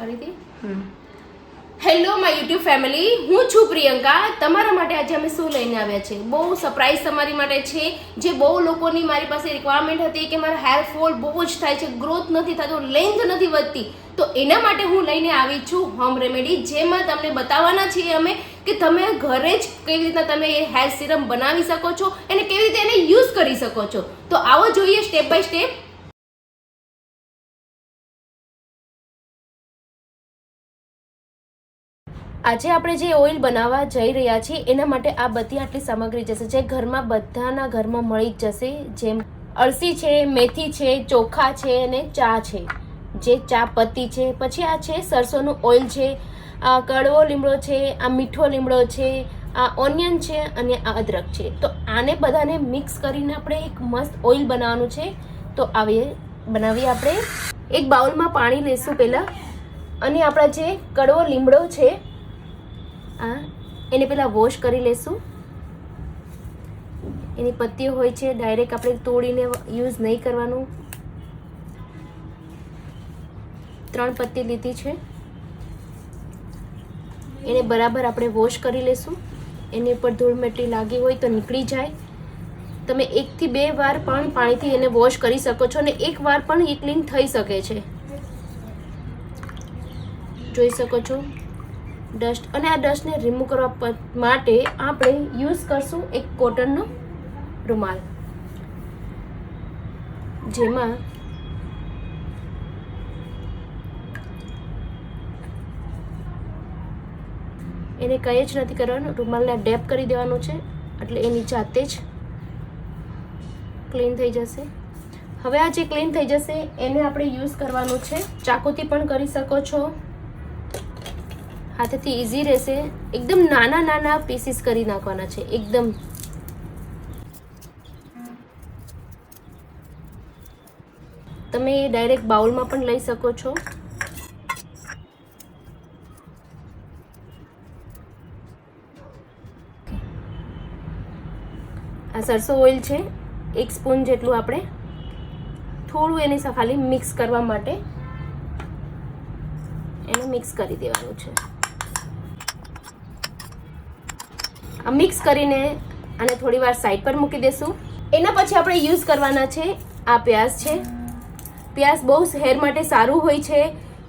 ફરીથી hello my YouTube family, હું છું પ્રિયંકા. તમારા માટે આજે અમે શું લઈને આવ્યા છે, બહુ સરપ્રાઈઝ તમારી માટે છે. જે બહુ લોકોની મારી પાસે રિક્વાયરમેન્ટ હતી કે મારા હેર ફોલ બહુ જ થાય છે, ગ્રોથ નથી થતો, લેન્થ નથી વધતી, તો એના માટે હું લઈને આવી છું હોમ રેમેડી, જેમાં તમને બતાવવાના છીએ અમે કે તમે ઘરે જ કેવી રીતના તમે એ હેર સિરમ બનાવી શકો છો અને કેવી રીતે એને યુઝ કરી શકો છો. તો આવો જોઈએ સ્ટેપ બાય સ્ટેપ. આજે આપણે જે ઓઇલ બનાવવા જઈ રહ્યા છીએ એના માટે આ બધી આટલી સામગ્રી જશે, જે ઘરમાં બધાના ઘરમાં મળી જ જશે. જેમ અળસી છે, મેથી છે, ચોખા છે અને ચા છે, જે ચા પત્તી છે. પછી આ છે સરસોનું ઓઇલ છે, આ કડવો લીમડો છે, આ મીઠો લીમડો છે, આ ઓનિયન છે અને આ અદરક છે. તો આને બધાને મિક્સ કરીને આપણે એક મસ્ત ઓઇલ બનાવવાનું છે. તો બનાવીએ આપણે. એક બાઉલમાં પાણી લેશું પહેલાં, અને આપણા જે કડવો લીમડો છે એને પહેલાં વોશ કરી લેશું. એની પત્તીઓ હોય છે, ડાયરેક્ટ આપણે તોડીને યુઝ નહીં કરવાનું. 3 પત્તી લીધી છે, એને બરાબર આપણે વોશ કરી લેશું. એની ઉપર ધૂળ મિટ્ટી લાગી હોય તો નીકળી જાય. તમે 1 થી 2 વાર પણ પાણીથી એને વોશ કરી શકો છો, અને 1 વાર પણ એ ક્લીન થઈ શકે છે. જોઈ શકો છો ડસ્ટ. અને આ ડસ્ટને રિમૂવ કરવા માટે આપણે યુઝ કરશું એક કોટનનો રૂમાલ, જેમાં એને કંઈ જ નથી કરવાનું, રૂમાલને ડેપ કરી દેવાનું છે, એટલે એની જાતે જ ક્લીન થઈ જશે. હવે આ જે ક્લીન થઈ જશે એને આપણે યુઝ કરવાનું છે. ચાકુથી પણ કરી શકો છો, હાથેથી ઇઝી રહેશે. એકદમ નાના નાના પીસીસ કરી નાખવાના છે એકદમ. તમે ડાયરેક્ટ બાઉલમાં પણ લઈ શકો છો. આ સરસો ઓઇલ છે, 1 સ્પૂન જેટલું આપણે થોડું એને ખાલી મિક્સ કરવા માટે એને મિક્સ કરી દેવાનું છે. આ મિક્સ કરીને આને થોડી વાર સાઈડ પર મૂકી દેશું. એના પછી આપણે યુઝ કરવાના છે આ પ્યાઝ છે. પ્યાઝ બહુ હેર માટે સારું હોય છે.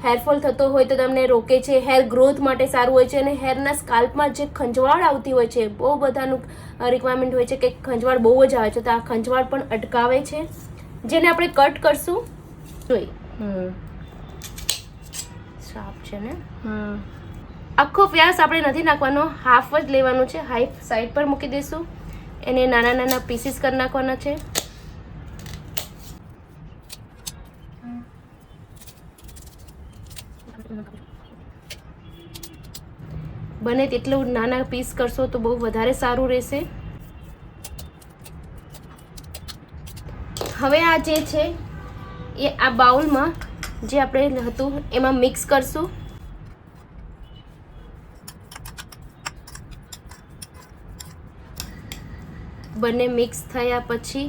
હેરફોલ થતો હોય તો તમને રોકે છે, હેર ગ્રોથ માટે સારું હોય છે, અને હેરના સ્કાલ્પમાં જે ખંજવાળ આવતી હોય છે, બહુ બધાનું રિક્વાયરમેન્ટ હોય છે કે ખંજવાળ બહુ જ આવે છે, તો આ ખંજવાળ પણ અટકાવે છે. જેને આપણે કટ કરશું. જોઈ સાફ છે ને. આખો પ્યાઝ આપણે નથી નાખવાનો, હાફ જ લેવાનું છે. હાફ સાઈડ પર મૂકી દઈશું. એને નાના નાના પીસીસ કરી નાખવાના છે. બને તેટલું નાના પીસ કરશો તો બહુ વધારે સારું રહેશે. હવે આ જે છે એ આ બાઉલમાં જે આપણે હતું એમાં મિક્સ કરશું. બંને મિક્સ થયા પછી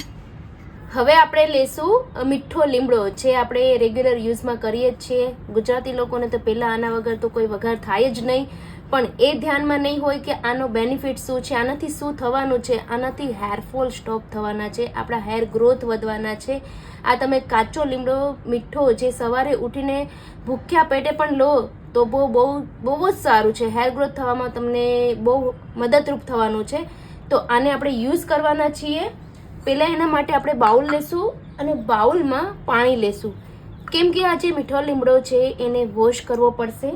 હવે આપણે લેશું મીઠો લીમડો, જે આપણે રેગ્યુલર યુઝમાં કરીએ જ છીએ. ગુજરાતી લોકોને તો પહેલાં આના વગર તો કોઈ વઘાર થાય જ નહીં, પણ એ ધ્યાનમાં નહીં હોય કે આનો બેનિફિટ શું છે, આનાથી શું થવાનું છે. આનાથી હેરફોલ સ્ટોપ થવાના છે, આપણા હેર ગ્રોથ વધવાના છે. આ તમે કાચો લીમડો મીઠો જે સવારે ઉઠીને ભૂખ્યા પેટે પણ લો તો બહુ જ સારું છે. હેર ગ્રોથ થવામાં તમને બહુ મદદરૂપ થવાનું છે. તો આને આપણે યુઝ કરવાના છીએ. પહેલાં એના માટે આપણે બાઉલ લેશું અને બાઉલમાં પાણી લેશું, કેમ કે આ જે મીઠો લીમડો છે એને વોશ કરવો પડશે.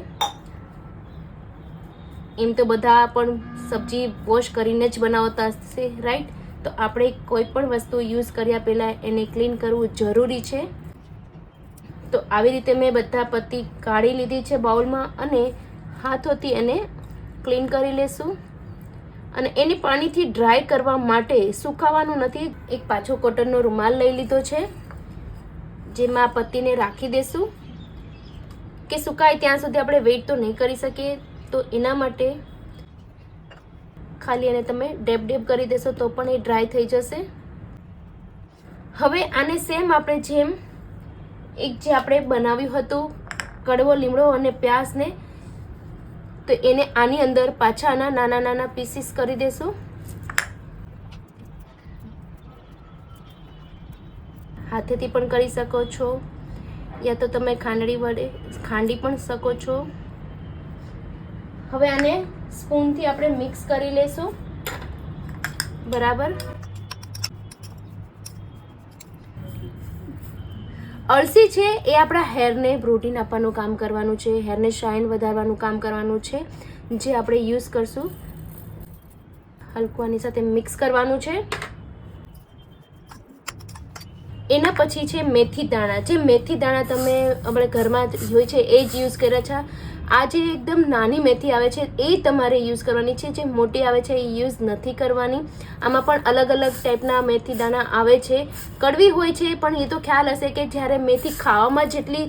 એમ તો બધા પણ સબ્જી વોશ કરીને જ બનાવતા હશે, રાઈટ? તો આપણે કોઈ પણ વસ્તુ યુઝ કર્યા પહેલાં એને ક્લીન કરવું જરૂરી છે. તો આવી રીતે મેં બધા પત્તી કાઢી લીધી છે બાઉલમાં, અને હાથોથી એને ક્લીન કરી લેશું. અને એને પાણીથી ડ્રાય કરવા માટે સુકાવવાનું નથી. એક પાછો કોટનનો રૂમાલ લઈ લીધો છે, જેમાં આ પત્તીને રાખી દેશું. કે સુકાય ત્યાં સુધી આપણે વેઇટ તો નહીં કરી શકીએ, તો એના માટે ખાલી એને તમે ડેબ કરી દેશો તો પણ એ ડ્રાય થઈ જશે. હવે આને સેમ આપણે જેમ એક જે આપણે બનાવ્યું હતું કડવો લીમડો અને પ્યાસને, તો એને આની અંદર પાછા આના નાના નાના પીસીસ કરી દેશું. હાથેથી પણ કરી શકો છો, યા તો તમે ખાંડણી વડે ખાંડી પણ શકો છો. હવે આને સ્પૂનથી આપણે મિક્સ કરી લેશું બરાબર. અળસી છે એ આપણા હેરને પ્રોટીન આપવાનું કામ કરવાનું છે, હેરને શાઇન વધારવાનું કામ કરવાનું છે, જે આપણે યુઝ કરશું. હલકું આની સાથે મિક્સ કરવાનું છે. એના પછી છે મેથી દાણા. જે મેથી દાણા તમે આપણે ઘરમાં હોય છે એ જ યુઝ કર્યા છે. આ જે એકદમ નાની મેથી આવે છે એ તમારે યુઝ કરવાની છે, જે મોટી આવે છે એ યુઝ નથી કરવાની. આમાં પણ અલગ અલગ ટાઈપના મેથી દાણા આવે છે. કડવી હોય છે, પણ એ તો ખ્યાલ હશે કે જ્યારે મેથી ખાવામાં જેટલી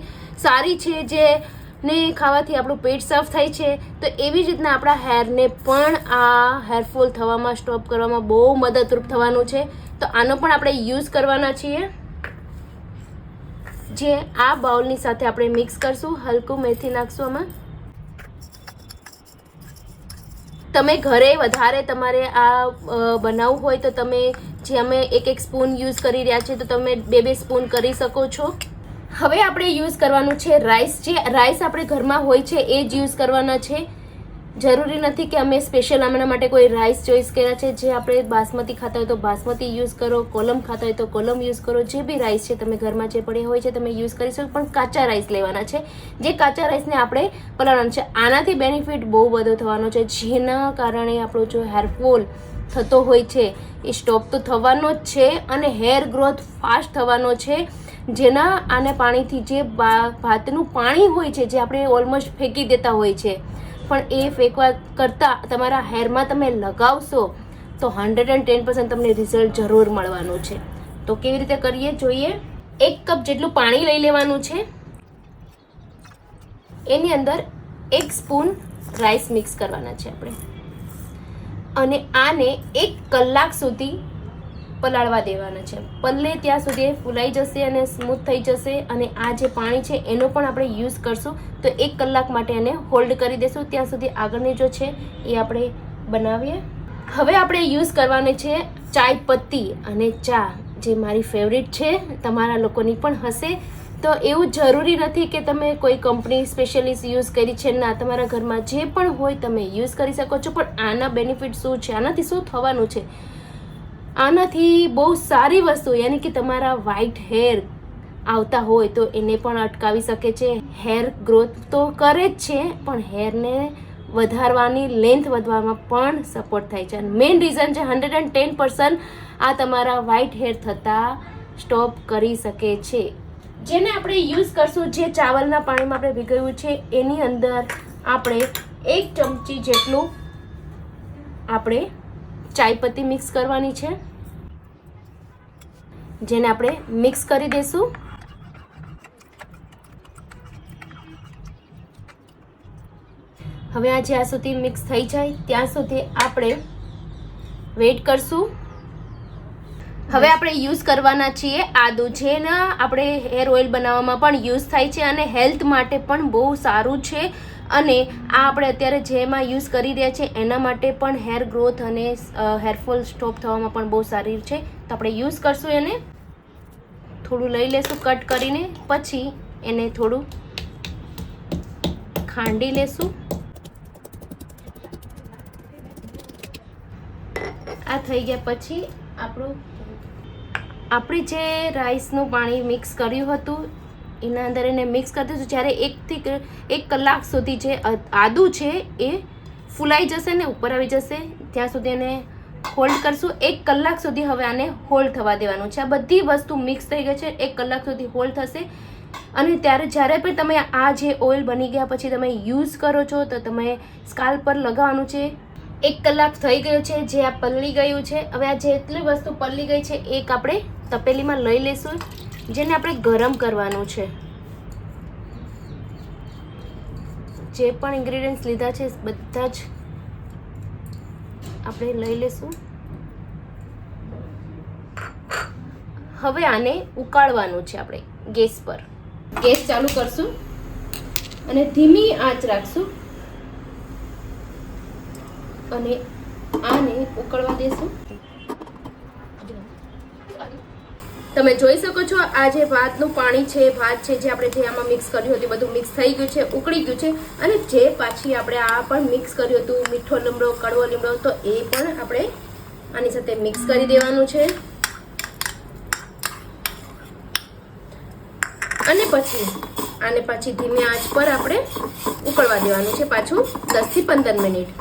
સારી છે, જે ને ખાવાથી આપણું પેટ સાફ થાય છે, તો એવી જ રીતના આપણા હેરને પણ આ હેરફોલ થવામાં સ્ટોપ કરવામાં બહુ મદદરૂપ થવાનું છે. તો આનો પણ આપણે યુઝ કરવાના છીએ. જે આ બાઉલની સાથે આપણે મિક્સ કરશું. હલકું મેથી નાખશું આમાં. તમે ઘરે વધારે તમારે આ બનાવવું હોય તો તમે જે અમે એક સ્પૂન યુઝ કરી રહ્યા છીએ, તો તમે 2 સ્પૂન કરી શકો છો. હવે આપણે યુઝ કરવાનું છે રાઈસ. જે રાઈસ આપણે ઘરમાં હોય છે એ જ યુઝ કરવાના છે. જરૂરી નથી કે અમે સ્પેશિયલ આમના માટે કોઈ રાઈસ ચોઈસ કર્યા છે. જે આપણે બાસમતી ખાતા હોય તો બાસમતી યુઝ કરો, કોલમ ખાતા હોય તો કોલમ યુઝ કરો. જે બી રાઈસ છે તમે ઘરમાં જે પડ્યા હોય છે તમે યુઝ કરી શકો, પણ કાચા રાઈસ લેવાના છે. જે કાચા રાઈસને આપણે પલાળવાના છે. આનાથી બેનિફિટ બહુ બધો થવાનો છે, જેના કારણે આપણો જો હેરફોલ થતો હોય છે એ સ્ટોપ તો થવાનો જ છે, અને હેર ગ્રોથ ફાસ્ટ થવાનો છે. જેના આને પાણીથી જે ભાતનું પાણી હોય છે, જે આપણે ઓલમોસ્ટ ફેંકી દેતા હોય છે, પણ એ ફેંકવા કરતાં તમારા હેરમાં તમે લગાવશો તો 110% તમને રિઝલ્ટ જરૂર મળવાનું છે. તો કેવી રીતે કરીએ જોઈએ. 1 કપ જેટલું પાણી લઈ લેવાનું છે. એની અંદર 1 સ્પૂન રાઈસ મિક્સ કરવાના છે આપણે, અને આને 1 કલાક સુધી પલાળવા દેવાના છે. પલ્લે ત્યાં સુધી ફૂલાઈ જશે અને સ્મૂથ થઈ જશે. અને આ જે પાણી છે એનો પણ આપણે યુઝ કરશું, તો 1 કલાક માટે એને હોલ્ડ કરી દેશું. ત્યાં સુધી આગળની જો છે એ આપણે બનાવીએ. હવે આપણે યુઝ કરવાની છે ચાય પત્તી અને ચા, જે મારી ફેવરિટ છે, તમારા લોકોની પણ હશે. તો એવું જરૂરી નથી કે તમે કોઈ કંપની સ્પેશિયલિસ્ટ યુઝ કરી છે. ના, તમારા ઘરમાં જે પણ હોય તમે યુઝ કરી શકો છો. પણ આના બેનિફિટ શું છે, આનાથી શું થવાનું છે? આનાથી બહુ સારી વસ્તુ, યાની કે તમારા વ્હાઇટ હેર આવતા હોય તો એને પણ અટકાવી શકે છે. હેર ગ્રોથ તો કરે જ છે, પણ હેરને વધારવાની, લેન્થ વધવામાં પણ સપોર્ટ થાય છે. અને મેઇન રીઝન છે 110% આ તમારા વ્હાઇટ હેર થતાં સ્ટોપ કરી શકે છે. જેને આપણે યુઝ કરશું, જે ચાવલના પાણીમાં આપણે ભીગાવ્યું છે એની અંદર આપણે 1 ચમચી જેટલું આપણે ચાય પત્તી મિક્સ કરવાની છે, જેને આપણે મિક્સ કરી દઈશું. હવે આ જ્યાં સુધી મિક્સ થઈ જાય ત્યાં સુધી આપણે વેઇટ કરશું. હવે આપણે યુઝ કરવાના છીએ આદુ, જેના આપણે હેર ઓઇલ બનાવવામાં પણ યુઝ થાય છે અને હેલ્થ માટે પણ બહુ સારું છે. અને આ આપણે અત્યારે જેમાં યુઝ કરી રહ્યા છે એના માટે પણ હેર ગ્રોથ અને હેરફોલ સ્ટોપ થવામાં પણ બહુ સારી છે. તો આપણે યુઝ કરશું. એને થોડું લઈ લેશું કટ કરીને, પછી એને થોડું ખાંડી લેશું. આ થઈ ગયા પછી આપણી જે રાઈસનું પાણી મિક્સ કર્યું હતું એના અંદર એને મિક્સ કરી દઈશું. જ્યારે 1 કલાક સુધી જે આદુ છે એ ફૂલાઈ જશે ને ઉપર આવી જશે, ત્યાં સુધી એને હોલ્ડ કરશું. 1 કલાક સુધી હવે આને હોલ્ડ થવા દેવાનું છે. આ બધી વસ્તુ મિક્સ થઈ ગઈ છે, 1 કલાક સુધી હોલ્ડ થશે. અને જ્યારે પણ તમે આ જે ઓઇલ બની ગયા પછી તમે યુઝ કરો છો તો તમે સ્કાલ્પ પર લગાવવાનું છે. 1 કલાક થઈ ગયો છે, જે આ પલળી ગયું છે. હવે આ જેટલી વસ્તુ પલળી ગઈ છે એક આપણે તપેલીમાં લઈ લઈશું, જેને આપણે ગરમ કરવાનું છે. જે પણ ઇન્ગ્રેડિયન્ટ્સ લીધા છે બધા જ આપણે લઈ લેશું. હવે આને ઉકાળવાનું છે. આપણે ગેસ ચાલુ કરશું. અને ધીમી આંચ રાખશું અને આને ઉકળવા દેશું. તમે જોઈ શકો છો આ જે ભાતનું પાણી છે, ભાત છે જે આપણે જે આમાં મિક્સ કર્યું હતું બધું મિક્સ થઈ ગયું છે, ઉકળી ગયું છે. અને જે પાછી આપણે આ પણ મિક્સ કર્યું હતું મીઠો લીમડો, કડવો લીમડો, તો એ પણ આપણે આની સાથે મિક્સ કરી દેવાનું છે. અને પછી આને પાછી ધીમી આંચ પર આપણે ઉકળવા દેવાનું છે પાછું 10 થી 15 મિનિટ.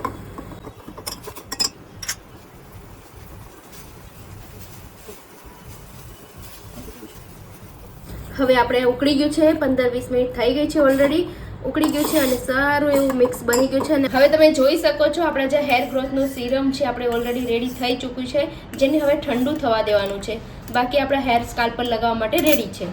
હવે આપણે ઉકળી ગયું છે, 15-20 મિનિટ થઈ ગઈ છે, ઓલરેડી ઉકળી ગયું છે અને સારું એવું મિક્સ બની ગયું છે. અને હવે તમે જોઈ શકો છો આપણા જે હેર ગ્રોથનું સિરમ છે આપણે ઓલરેડી રેડી થઈ ચૂક્યું છે, જેને હવે ઠંડુ થવા દેવાનું છે. બાકી આપણા હેર સ્કાલ્પ પર લગાવવા માટે રેડી છે.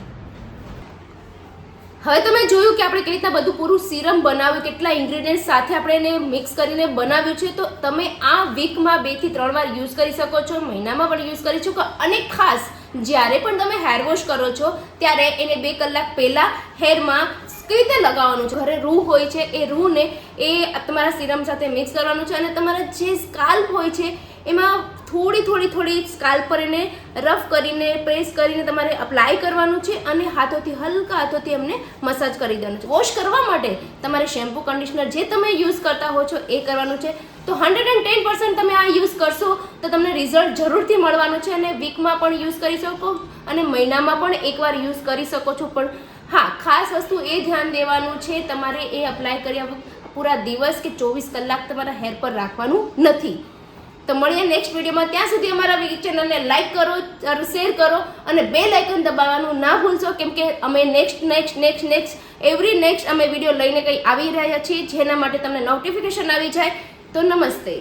હવે તમે જોયું કે આપણે કેવી રીતના બધું પૂરું સિરમ બનાવ્યું, કેટલા ઇન્ગ્રેડિયન્ટ સાથે આપણે એને મિક્સ કરીને બનાવ્યું છે. તો તમે આ વીકમાં 2 થી 3 વાર યુઝ કરી શકો છો, મહિનામાં પણ યુઝ કરી શકો. અને ખાસ જ્યારે પણ તમે હેર વોશ કરો છો ત્યારે એને 2 કલાક પહેલા હેરમાં કઈ રીતે લગાવવાનું છે. ઘરે રૂ હોય છે, એ રૂને એ તમારા સિરમ સાથે મિક્સ કરવાનું છે અને તમારા જે સ્કાલ્પ હોય છે એમાં થોડી સ્કાલ્પ પર એને રફ કરીને પ્રેસ કરીને તમારે અપ્લાય કરવાનું છે અને હાથોથી હલકા હાથોથી એમને મસાજ કરી દેવાનું છે. વોશ કરવા માટે તમારે શેમ્પૂ, કન્ડિશનર જે તમે યુઝ કરતા હો છો એ કરવાનું છે. તો 110% તમે આ યુઝ કરશો તો તમને રિઝલ્ટ જરૂરથી મળવાનું છે. અને વીકમાં પણ યુઝ કરી શકો અને મહિનામાં પણ એકવાર યુઝ કરી શકો છો. પણ હા, ખાસ વસ્તુ એ ધ્યાન દેવાનું છે, તમારે એ અપ્લાય કર્યા પૂરા દિવસ કે 24 કલાક તમારા હેર પર રાખવાનું નથી. તો મળીએ નેક્સ્ટ વિડીયોમાં. ત્યાં સુધી અમારા ચેનલને લાઈક કરો, શેર કરો અને બેલ આઇકન દબાવવાનું ના ભૂલશો, કેમ કે અમે નેક્સ્ટ અમે વિડીયો લઈને કંઈ આવી રહ્યા છીએ જેના માટે તમને નોટિફિકેશન આવી જાય. તો નમસ્તે.